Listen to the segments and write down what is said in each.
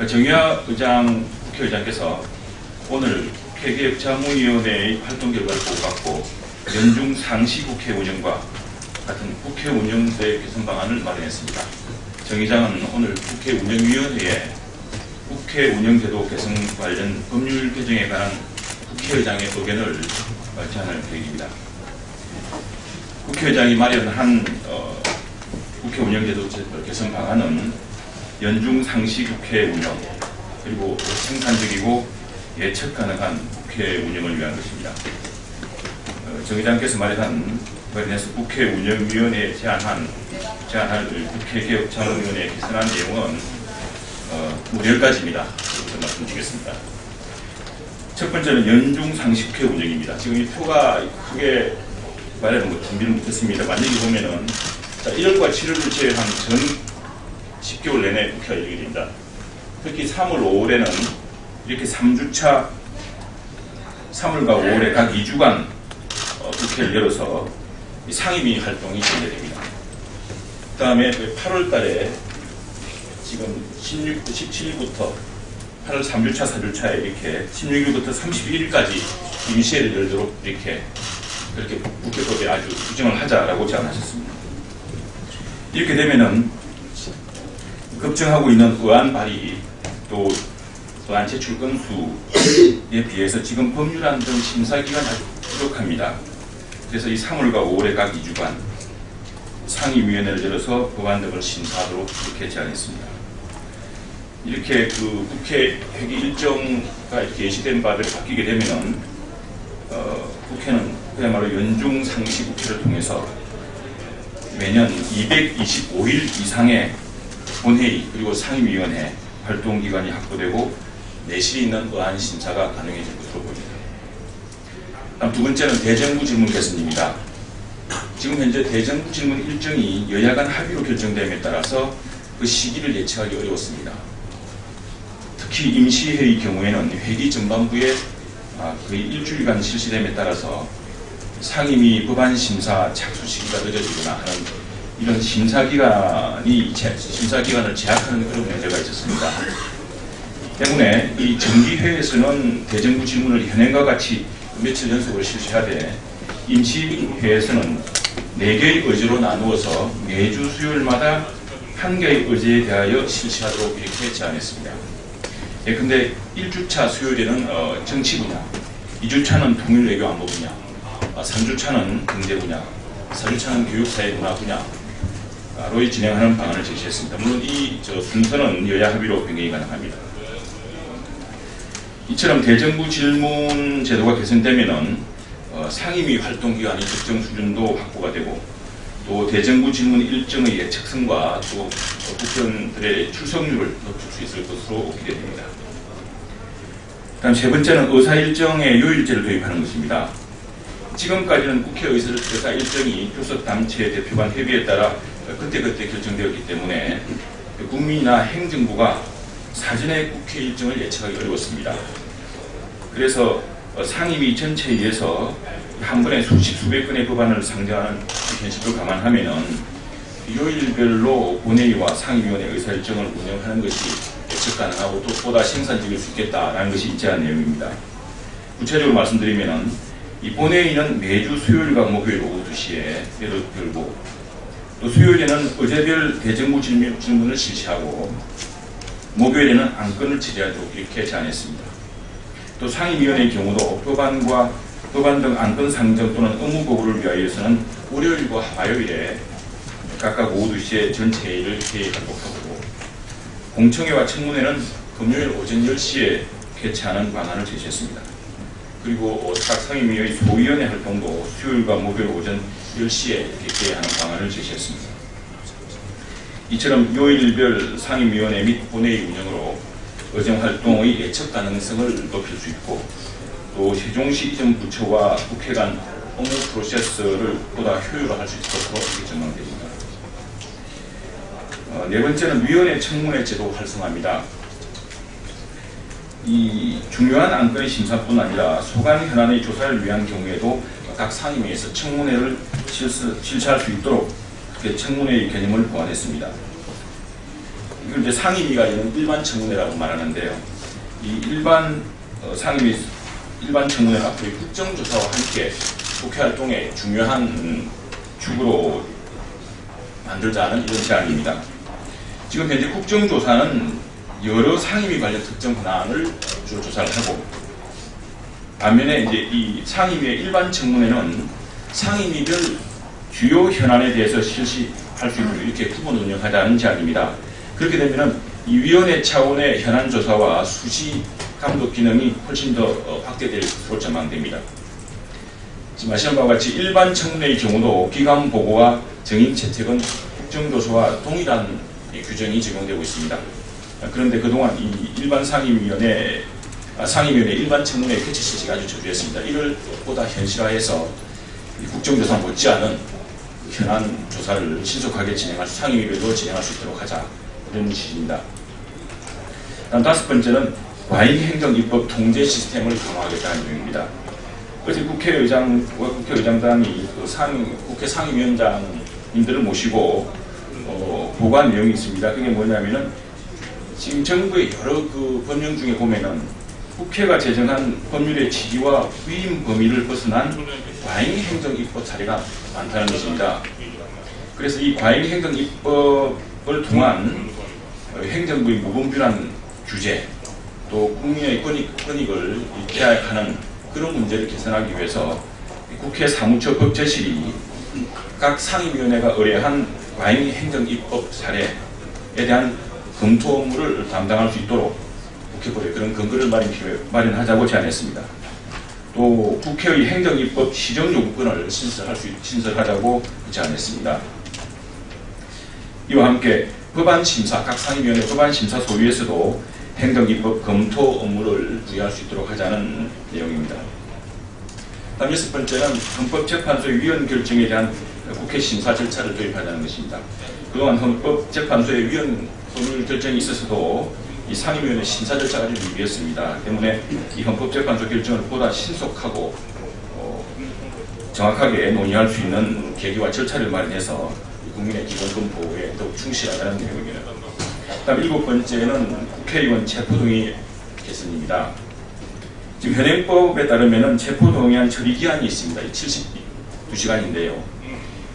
정의화 의장 국회의장께서 오늘 국회개혁자문위원회의 활동 결과를 보고받고 연중 상시 국회 운영과 같은 국회 운영제 개선 방안을 마련했습니다. 정 의장은 오늘 국회 운영위원회에 국회 운영제도 개선 관련 법률 개정에 관한 국회의장의 의견을 제안할 계획입니다. 국회의장이 마련한 국회 운영제도 개선 방안은 연중 상시 국회 운영, 그리고 생산적이고 예측 가능한 국회 운영을 위한 것입니다. 정 의장께서 마련해서 국회 운영위원회에 제안할 국회개혁자문위원회 개선안 내용은 10가지입니다. 여기서 말씀드리겠습니다. 첫 번째는 연중 상시 국회 운영입니다. 지금 이 표가 크게 말하는 준비를 못했습니다. 만약에 보면은 1월과 7월을 제외한 전 10개월 내내 국회가 열리게 됩니다. 특히 3월, 5월에는 이렇게 3주차 3월과 5월에 각 2주간 국회를 열어서 상임위 활동이 진행됩니다. 그 다음에 8월 달에 지금 17일부터 8월 3주차, 4주차에 이렇게 16일부터 31일까지 임시회를 열도록 이렇게 그렇게 국회법에 아주 규정을 하자라고 제안하셨습니다. 이렇게 되면은 급증하고 있는 의안 발의 또 의안 제출 건수에 비해서 지금 법률안 등 심사기간이 아주 부족합니다. 그래서 이 3월과 5월에 각 2주간 상임위원회를 열어서 법안 등을 심사하도록 이렇게 제안했습니다. 이렇게 그 국회 회기 일정가 이렇게 예시된 바대로 바뀌게 되면은 국회는 그야말로 연중 상시 국회를 통해서 매년 225일 이상의 본회의 그리고 상임위원회 활동기간이 확보되고 내실이 있는 의안 심사가 가능해질 것으로 보입니다. 다음 두 번째는 대정부 질문 개선입니다. 지금 현재 대정부 질문 일정이 여야 간 합의로 결정됨에 따라서 그 시기를 예측하기 어려웠습니다. 특히 임시회의 경우에는 회기 전반부에 거의 일주일간 실시됨에 따라서 상임위 법안 심사 착수 시기가 늦어지거나 하는 이런 심사기간을 제약하는 그런 문제가 있었습니다. 때문에 이 정기회에서는 대정부 질문을 현행과 같이 며칠 연속으로 실시하되 임시회에서는 4개의 의제로 나누어서 매주 수요일마다 1개의 의제에 대하여 실시하도록 이렇게 제안했습니다. 근데 1주차 수요일에는 정치 분야, 2주차는 통일 외교 안보 분야, 3주차는 경제 분야, 4주차는 교육 사회 문화 분야로 진행하는 방안을 제시했습니다. 물론 이 순서는 여야 합의로 변경이 가능합니다. 이처럼 대정부 질문 제도가 개선되면은 상임위 활동 기간이 특정 수준도 확보가 되고 또 대정부 질문 일정의 예측성과 또 국회의원들의 출석률을 높일 수 있을 것으로 기대됩니다. 다음 세 번째는 의사 일정의 요일제를 도입하는 것입니다. 지금까지는 국회 의사 일정이 교섭 단체 대표 간 협의에 따라 그때그때 결정되었기 때문에 국민이나 행정부가 사전에 국회 일정을 예측하기 어려웠습니다. 그래서 상임위 전체에 의해서 한 번에 수백 건의 법안을 상정하는 현실을 감안하면은 요일별로 본회의와 상임위원회 의사일정을 운영하는 것이 예측 가능하고 또 보다 생산적일 수 있겠다라는 것이 제안 내용입니다. 구체적으로 말씀드리면은 이 본회의는 매주 수요일과 목요일 오후 2시에 열고 또 수요일에는 의제별 대정부 질문을 실시하고 목요일에는 안건을 처리하도록 이렇게 제안했습니다. 또 상임위원회의 경우도 법안 등 안건 상정 또는 의무 보고를 위하여서는 월요일과 화요일에 각각 오후 2시에 전체 회의를 계획하도록 하고 공청회와 청문회는 금요일 오전 10시에 개최하는 방안을 제시했습니다. 그리고 각 상임위의 소위원회 활동도 수요일과 목요일 오전 10시에 이렇게 개최하는 방안을 제시했습니다. 이처럼 요일별 상임위원회 및 본회의 운영으로 의정활동의 예측 가능성을 높일 수 있고 또 세종시 이전 부처와 국회 간 업무 프로세스를 보다 효율화할 수 있을 것으로 이렇게 전망됩니다. 네 번째는 위원회 청문회 제도 활성화입니다. 이 중요한 안건의 심사뿐 아니라 소관 현안의 조사를 위한 경우에도 각 상임위에서 청문회를 실시할 수 있도록 청문회의 개념을 보완했습니다. 이걸 이제 상임위가 있는 일반 청문회라고 말하는데요. 이 일반 상임위 일반 청문회는 앞으로 국정조사와 함께 국회 활동의 중요한 축으로 만들자는 이런 제안입니다. 지금 현재 국정조사는 여러 상임위 관련 특정 현안을 주로 조사를 하고, 반면에 이제 이 상임위의 일반 청문회는 상임위별 주요 현안에 대해서 실시할 수 있도록 이렇게 구분 운영하자는 제안입니다. 그렇게 되면은 이 위원회 차원의 현안 조사와 수시 감독 기능이 훨씬 더 확대될 것으로 전망됩니다. 지금 아시는 바와 같이 일반 청문회의 경우도 기관 보고와 증인 채택은 국정조사와 동일한 규정이 적용되고 있습니다. 그런데 그동안 이 일반 상임위원회 일반 청문회 개최 실시가 아주 저조했습니다. 이를 보다 현실화해서 국정조사 못지않은 현안 조사를 신속하게 진행할 수, 상임위별로 진행할 수 있도록 하자, 이런 취지입니다. 다음 다섯 번째는 과잉행정입법 통제 시스템을 강화하겠다는 내용입니다. 어제 국회의장과 국회의장단이 국회 상임위원장님들을 모시고 보고한 내용이 있습니다. 그게 뭐냐면은 지금 정부의 여러 그 법령 중에 보면은 국회가 제정한 법률의 취지와 위임 범위를 벗어난 과잉행정입법 사례가 많다는 것입니다. 그래서 이 과잉행정입법을 통한 행정부의 무분별한 규제, 또 국민의 권익을 제약하는 그런 문제를 개선하기 위해서 국회 사무처 법제실이 각 상임위원회가 의뢰한 과잉행정입법 사례에 대한 검토 업무를 담당할 수 있도록 국회법에 그런 근거를 마련하자고 제안했습니다. 또 국회의 행정입법 시정요구권을 신설하자고 제안했습니다. 이와 함께 법안심사, 각 상임위원회 법안심사 소위에서도 행정입법 검토 업무를 부여할 수 있도록 하자는 내용입니다. 다음 여섯 번째는 헌법재판소의 위헌 결정에 대한 국회 심사 절차를 도입하자는 것입니다. 그동안 헌법재판소의 위헌 법률 결정이 있어서도 이 상임위원회 심사 절차가 좀 미비했습니다. 때문에 이 헌법재판소 결정을 보다 신속하고 정확하게 논의할 수 있는 계기와 절차를 마련해서 국민의 기본권 보호에 더욱 충실하다는 내용입니다. 다음 일곱 번째는 국회의원 체포동의 개선입니다. 지금 현행법에 따르면 체포동의안 처리 기한이 있습니다. 72시간인데요.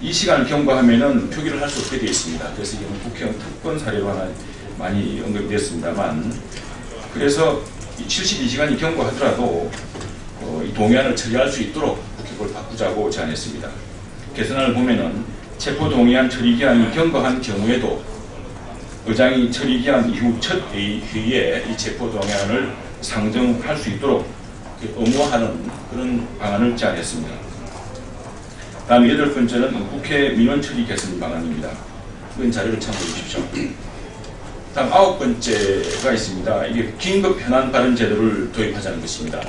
이 시간을 경과하면 표기를 할 수 없게 되어 있습니다. 그래서 이건 국회의원 특권 사례로 하나 많이 언급되었습니다만, 그래서 이 72시간이 경과하더라도 이 동의안을 처리할 수 있도록 국회법을 바꾸자고 제안했습니다. 개선안을 보면은 체포동의안 처리기한이 경과한 경우에도 의장이 처리기한 이후 첫 회의에 이 체포동의안을 상정할 수 있도록 의무화하는 그런 방안을 제안했습니다. 다음 여덟 번째는 국회 민원 처리 개선 방안입니다. 이건 자료를 참고해 주십시오. 다음 아홉 번째가 있습니다. 이게 긴급 현안 발언 제도를 도입하자는 것입니다.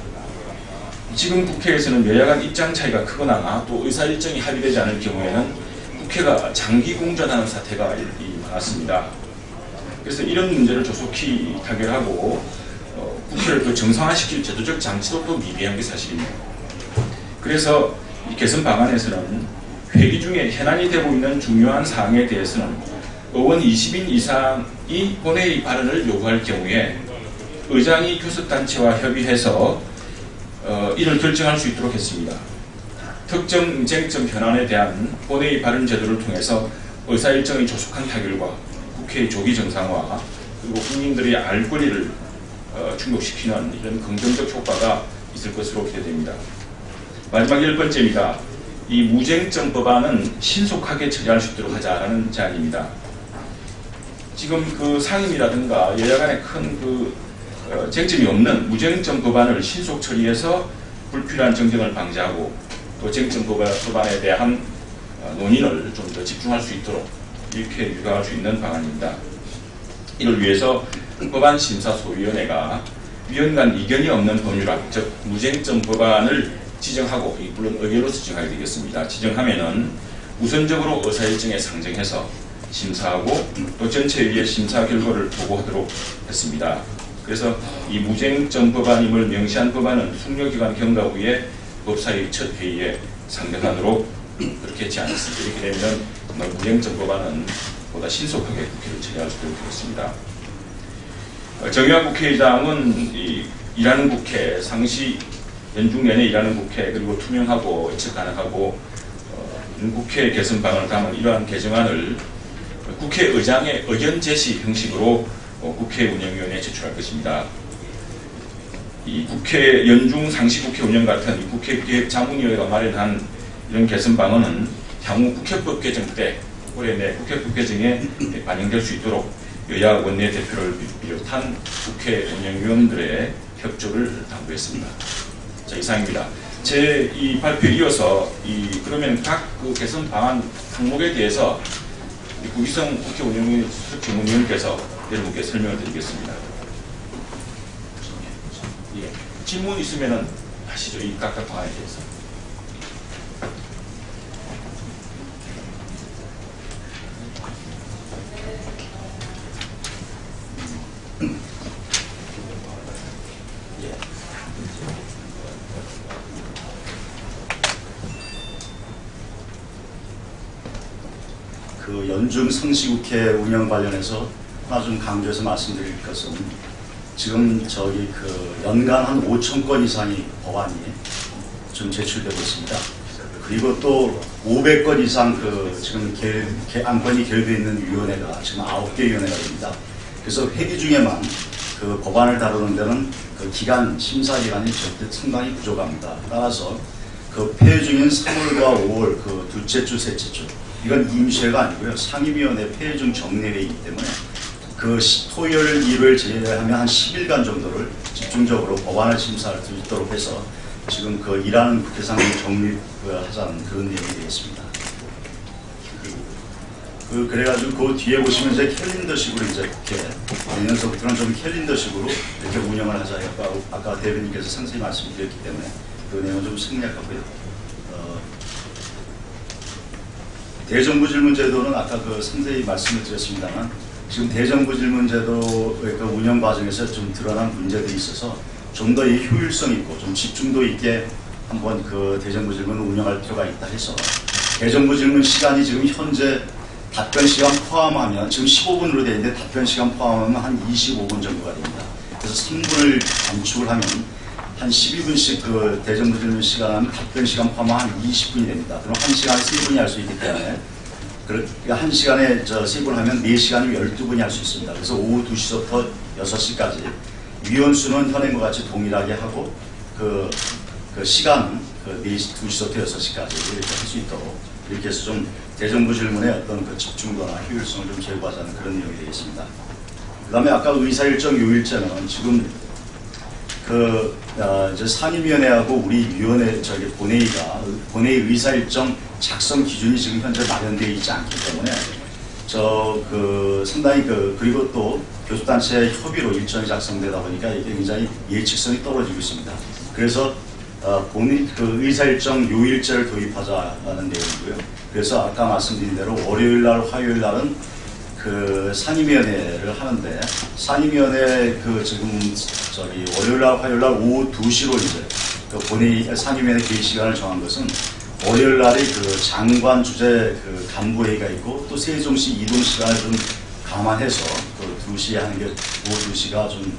지금 국회에서는 여야 간 입장 차이가 크거나 또 의사 일정이 합의되지 않을 경우에는 국회가 장기 공전하는 사태가 많았습니다. 그래서 이런 문제를 조속히 타결하고 국회를 또 정상화시킬 제도적 장치도 또 미비한 게 사실입니다. 그래서 이 개선 방안에서는 회의 중에 현안이 되고 있는 중요한 사항에 대해서는 의원 20인 이상이 본회의 발언을 요구할 경우에 의장이 교섭단체와 협의해서 이를 결정할 수 있도록 했습니다. 특정 쟁점 현안에 대한 본회의 발언 제도를 통해서 의사일정의 조속한 타결과 국회의 조기 정상화, 그리고 국민들의 알 권리를 충족시키는 이런 긍정적 효과가 있을 것으로 기대됩니다. 마지막 열 번째입니다. 이 무쟁점 법안은 신속하게 처리할 수 있도록 하자라는 제안입니다. 지금 그 상임이라든가 여야 간에 큰 쟁점이 없는 무쟁점 법안을 신속 처리해서 불필요한 정쟁을 방지하고 또 쟁점 법안에 대한 논의를 좀 더 집중할 수 있도록 이렇게 유도할 수 있는 방안입니다. 이를 위해서 법안심사소위원회가 위원 간 이견이 없는 법률안, 즉 무쟁점 법안을 지정하고, 물론 의결로서 지정하게 되겠습니다. 지정하면은 우선적으로 의사일정에 상정해서 심사하고 또 전체위의 심사 결과를 보고하도록 했습니다. 그래서 이 무쟁점 법안임을 명시한 법안은 숙려기간 경과 후에 법사위 첫 회의에 상정하도록 그렇게 제안했습니다. 이렇게 되면 무쟁점 법안은 보다 신속하게 국회를 처리할 수 있도록 되었습니다. 정의화 국회의장은 일하는 국회, 상시 연중 내내 일하는 국회, 그리고 투명하고 예측 가능하고 국회 개선 방안을 담은 이러한 개정안을 국회의장의 의견 제시 형식으로 국회 운영위원회에 제출할 것입니다. 이 국회 연중 상시 국회 운영 같은 국회 기획자문위원회가 마련한 이런 개선 방안은 향후 국회법 개정 때 올해 내 국회법 개정에 반영될 수 있도록 여야 원내대표를 비롯한 국회 운영위원들의 협조를 당부했습니다. 자, 이상입니다. 제 이 발표에 이어서 그러면 각 그 개선 방안 항목에 대해서 구기성 국회 운영위원 수석주무위원께서 여러분께 설명을 드리겠습니다. 예. 질문 있으면은 하시죠. 이 각각 방안에 대해서. 그 연중 상시국회 운영 관련해서 하나 좀 강조해서 말씀드릴 것은 지금 그 연간 한 5,000건 이상의 법안이 좀 제출되고 있습니다. 그리고 또 500건 이상 지금 안건이 결부되어 있는 위원회가 지금 9개 위원회가 됩니다. 그래서 회기 중에만 그 법안을 다루는 데는 그 심사 기간이 상당히 부족합니다. 따라서 그 폐회 중인 3월과 5월 그 둘째 주, 셋째 주 이건 임시회가 아니고요. 상임위원회 폐회 중 정례회이기 때문에 그 토요일, 일요일 제외하면 한 10일간 정도를 집중적으로 법안을 심사할 수 있도록 해서 지금 그 일하는 국회상 정립하자는 그런 내용이 되겠습니다. 그래가지고 그 뒤에 보시면 이제 캘린더식으로 이제 국회 내년서부터는 좀 캘린더식으로 이렇게 운영을 하자. 아까 대변인께서 상세히 말씀드렸기 때문에 그 내용은 좀 생략하고요. 대정부 질문제도는 아까 그 상세히 말씀을 드렸습니다만 지금 대정부 질문제도의 그 운영 과정에서 좀 드러난 문제들이 있어서 좀 더 이 효율성 있고 좀 집중도 있게 한번 그 대정부 질문을 운영할 필요가 있다 해서 대정부 질문 시간이 지금 현재 답변 시간 포함하면 지금 15분으로 되어 있는데 답변 시간 포함하면 한 25분 정도가 됩니다. 그래서 3분을 단축을 하면 한 12분씩 그 대정부 질문 시간하면 답변 시간 포함하면 한 20분이 됩니다. 그럼 1시간에 3분이 할 수 있기 때문에 1시간에 3분 하면 4시간이면 12분이 할 수 있습니다. 그래서 오후 2시부터 6시까지 위원 수는 현행과 같이 동일하게 하고 그 시간은 2시부터 6시까지 이렇게 할 수 있도록 이렇게 해서 좀 대정부 질문의 어떤 그 집중도나 효율성을 좀 제고하자는 그런 내용이 되겠습니다. 그 다음에 아까 의사일정 요일제는 지금 이제 상임위원회하고 우리 위원회 본회의 의사일정 작성 기준이 지금 현재 마련되어 있지 않기 때문에 상당히 그리고 또 교수단체 협의로 일정이 작성되다 보니까 이게 굉장히 예측성이 떨어지고 있습니다. 그래서 그 의사일정 요일제를 도입하자는 내용이고요. 그래서 아까 말씀드린 대로 월요일날, 화요일날은 그 상임위원회를 하는데 상임위원회 지금 월요일날, 화요일날 오후 2시로 이제 그 본회의 상임위원회 개의 시간을 정한 것은 월요일날이 그 장관 주재 그 간부회의가 있고 또 세종시 이동 시간을 좀 감안해서 그 2시에 하는 게 오후 2시가 좀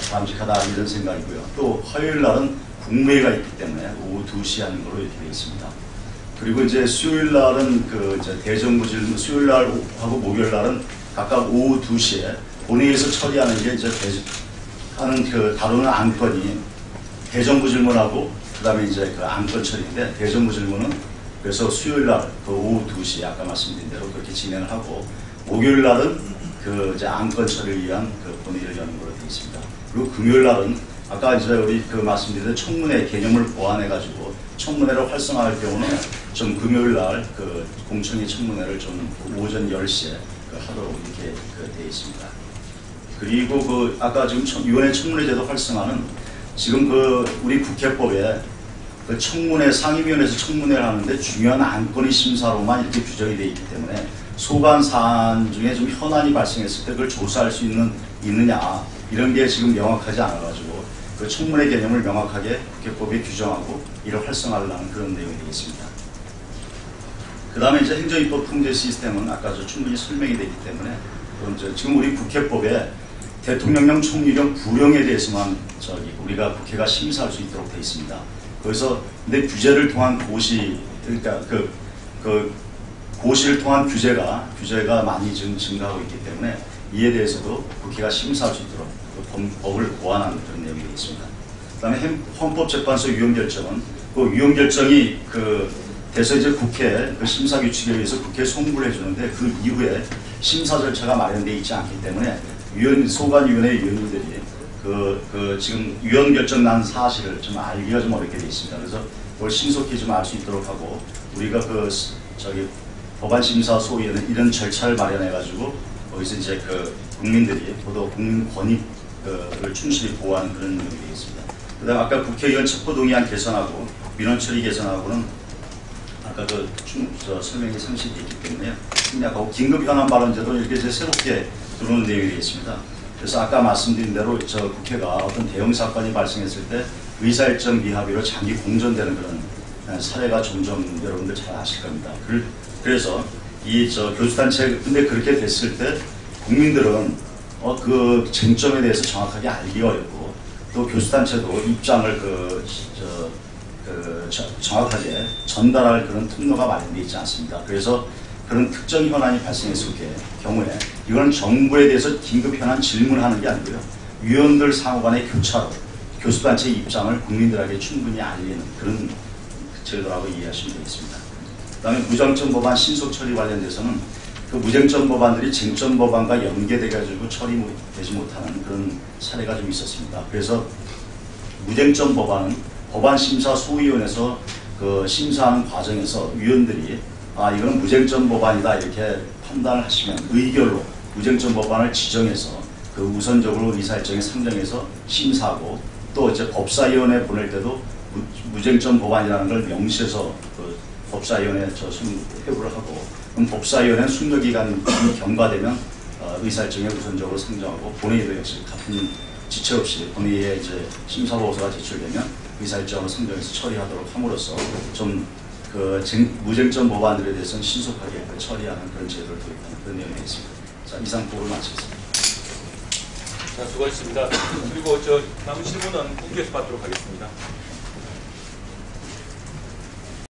바람직하다 이런 생각이고요. 또 화요일날은 국무회의가 있기 때문에 오후 2시에 하는 걸로 이렇게 되어 있습니다. 그리고 이제 수요일날은 이제 대정부 질문, 수요일날하고 목요일날은 각각 오후 2시에 본회의에서 처리하는 게 이제 다루는 안건이 대정부 질문하고 그 다음에 이제 그 안건 처리인데 대정부 질문은 그래서 수요일날 오후 2시 아까 말씀드린 대로 그렇게 진행을 하고 목요일날은 이제 안건 처리를 위한 본회의를 여는 걸로 되어 있습니다. 그리고 금요일날은 아까 이제 우리 말씀드린 대로 청문회 개념을 보완해가지고 청문회를 활성화할 경우는 좀 금요일날 공청회 청문회를 좀 오전 10시에 하도록 이렇게 되어 있습니다. 그리고 아까 지금 위원회 청문회 제도 활성화는 지금 우리 국회법에 청문회 상임위원회에서 청문회를 하는데 중요한 안건의 심사로만 이렇게 규정이 되어 있기 때문에 소관 사안 중에 좀 현안이 발생했을 때 그걸 조사할 수 있느냐 이런 게 지금 명확하지 않아가지고 그 청문회 개념을 명확하게 국회법에 규정하고 이를 활성화하려는 그런 내용이 되겠습니다. 그 다음에 이제 행정입법 통제 시스템은 아까 충분히 설명이 되기 때문에 지금 우리 국회법에 대통령령 총리령 부령에 대해서만 우리가 국회가 심사할 수 있도록 되어 있습니다. 그래서 근데 규제를 통한 고시 그러니까 그 고시를 통한 규제가 많이 지금 증가하고 있기 때문에 이에 대해서도 국회가 심사할 수 있도록 법을 보완하는 그런 내용이 있습니다. 그다음에 헌법재판소 위헌결정은 그 위헌결정이 돼서 이제 국회 심사 규칙에 의해서 국회에 송부를 해주는데 그 이후에 심사 절차가 마련되어 있지 않기 때문에 소관위원회 위원님들이 지금 위헌결정 난 사실을 좀 알기가 좀 어렵게 되어 있습니다. 그래서 그걸 신속히 좀 알 수 있도록 하고 우리가 법안심사 소위에는 이런 절차를 마련해가지고 거기서 이제 국민들이 또 국민 권익을 충실히 보호하는 그런 내용이 되겠습니다. 그다음 아까 국회의원 첩보동의안 개선하고 민원 처리 개선하고는 아까 설명이 상실이 있기 때문에 생략하고 긴급 현안 발언제도 이렇게 이제 새롭게 들어오는 내용이 되겠습니다. 그래서 아까 말씀드린 대로 국회가 어떤 대형 사건이 발생했을 때 의사일정 미합의로 장기 공전되는 그런 사례가 종종 여러분들 잘 아실 겁니다. 그래서 이 교수단체 근데 그렇게 됐을 때 국민들은 그 쟁점에 대해서 정확하게 알기 어렵고 또 교수단체도 입장을 정확하게 전달할 그런 통로가 마련되어 있지 않습니다. 그래서 그런 특정 현안이 발생했을 경우에 이건 정부에 대해서 긴급 현안 질문하는 게 아니고요. 위원들 상호 간의 교차로 교수단체의 입장을 국민들에게 충분히 알리는 그런 제도라고 이해하시면 되겠습니다. 그 다음에 무쟁점 법안 신속 처리 관련돼서는 그 무쟁점 법안들이 쟁점 법안과 연계돼가지고 처리되지 못하는 그런 사례가 좀 있었습니다. 그래서 무쟁점 법안은 법안심사소위원회에서 심사하는 과정에서 위원들이 이거는 무쟁점 법안이다 이렇게 판단을 하시면 의결로 무쟁점 법안을 지정해서 우선적으로 의사일정에 상정해서 심사하고 또 이제 법사위원회 보낼 때도 무쟁점 법안이라는 걸 명시해서 법사위원회에 회부를 하고 그럼 법사위원회 숙려기간이 경과되면 의사일정에 우선적으로 상정하고 본회의도 역시 같은 지체 없이 본회의에 이제 심사보고서가 제출되면 의사일정으로 상정해서 처리하도록 함으로써 좀 무쟁점 법안들에 대해서는 신속하게 처리하는 그런 제도를 도입하는 그런 내용이 있습니다. 자, 이상 보고를 마치겠습니다. 자, 수고하셨습니다. 그리고 남은 질문은 국회에서 받도록 하겠습니다.